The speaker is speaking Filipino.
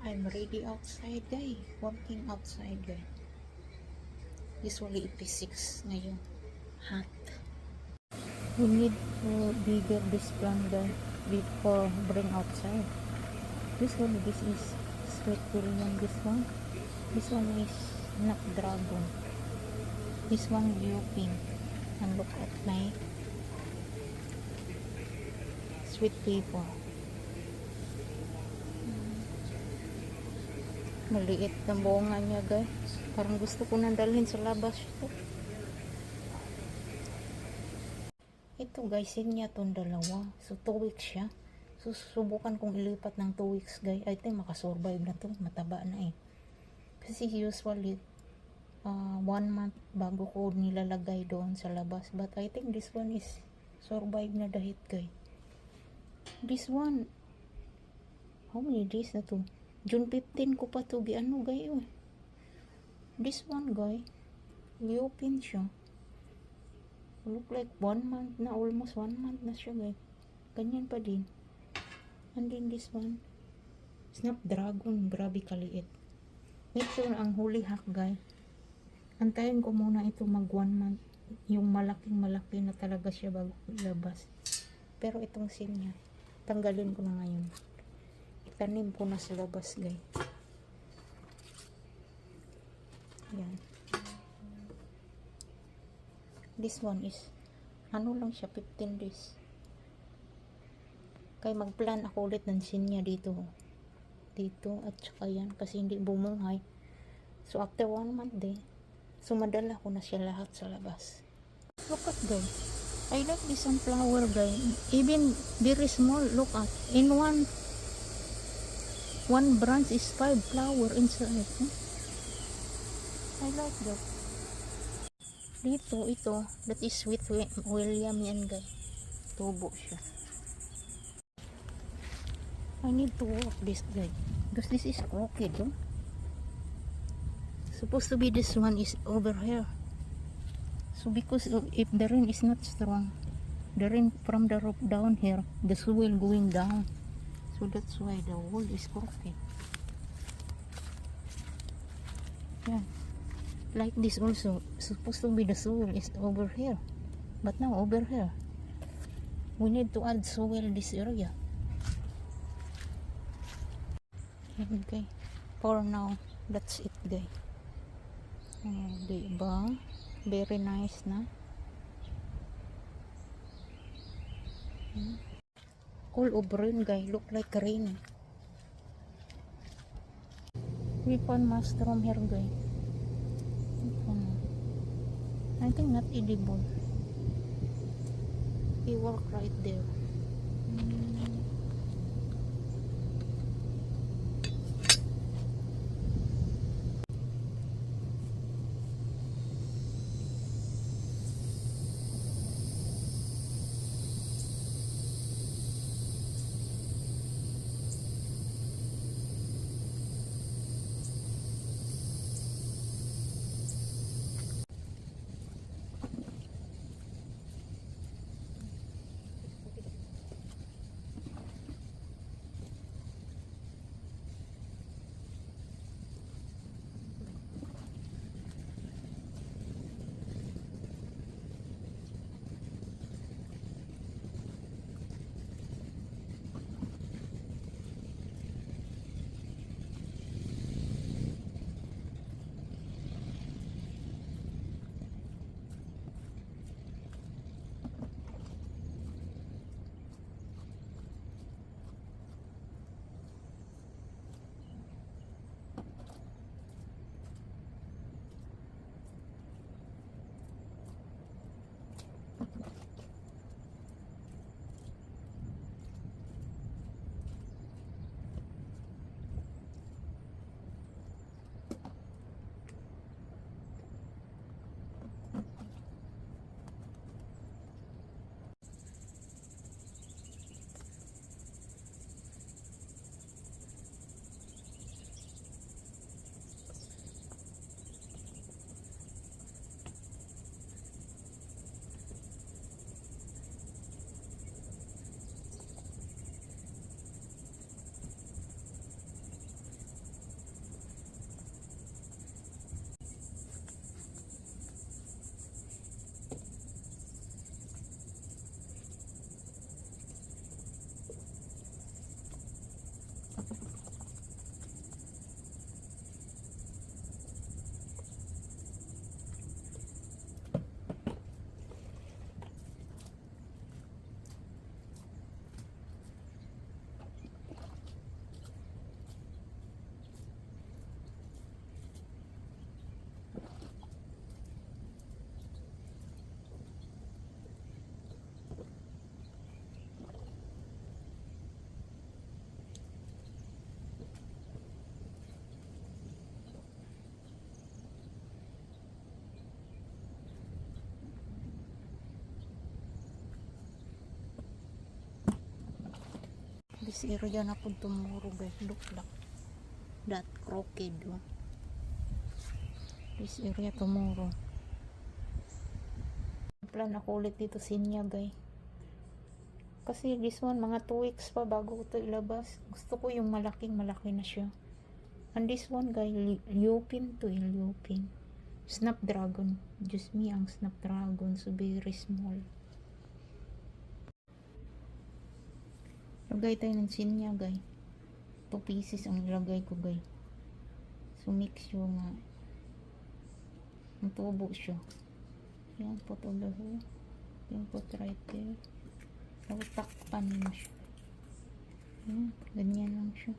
I'm ready outside, guy. Walking outside, guy. Usually EP6 ngayon. Hot. We need to bigger this plant, guy, before bring outside. Usually this is sweet Korean. This one is snapdragon. This one blue pink. And look at my sweet pepper. Maliit na bunga niya, guys. Parang gusto ko nang dalhin sa labas ito. Ito, guys, niya itong dalawa. So 2 weeks siya. So subukan kong ilipat ng 2 weeks, guys. I think makasurvive na to. Mataba na eh. Kasi usually 1 month bago ko nilalagay doon sa labas. But I think this one is survive na dahit, guys. This one, how many days na to? June 15 ko pa to giano, guys. This one, guys, reopen siya. Look like 1 month na, almost 1 month na siya, guys. Ganyan pa din. And then this one, snapdragon, grabe kaliit. Ito na ang huli hack, guys. Antayin ko muna ito mag 1 month. Yung malaking malaki na talaga siya bago ilabas. Pero itong seed niya, tanggalin ko na ngayon. Itanim ko na sa labas, guys. Yan. This one is, ano lang siya, 15 days. Kaya mag-plan ako ulit ng sinya dito. Dito, at saka yan, kasi hindi bumungay. So, after 1 month din, so madala ko na siya lahat sa labas. Look at, guys. I like this sunflower, guys. Even very small, look at. In one branch is 5 flower inside. I like that. Dito, ito, that is sweet William yan, guys. Tubo siya. I need to walk this, guy. Because this is crooked, oh. Supposed to be this one is over here. So because if the rain is not strong, the rain from the roof down here, the soil going down. So that's why the wall is crooked. Yeah. Like this also, supposed to be the soil is over here. But now over here. We need to add soil this area. Okay. For now, that's it, guys. Diba? Very nice na. All over rain, guys. Look like rain. We found mushroom here, guys. I think not edible. He work right there. This area na po tomorrow guys. Look like that crooked. Oh. This area tomorrow. Plan ako ulit dito sinya guys. Kasi this one mga 2 weeks pa bago ko ito ilabas. Gusto ko yung malaki na siya. And this one guys, Lupin to Lupin. Snapdragon. Just me ang Snapdragon. So very small. Lagay tayo ng sinya guys. 2 pieces ang ilagay ko guys. So mix yung ang tubo siya. Yan po tulo. Yan po right there. Tapos takpan mo siya. Yan, ganyan lang siya.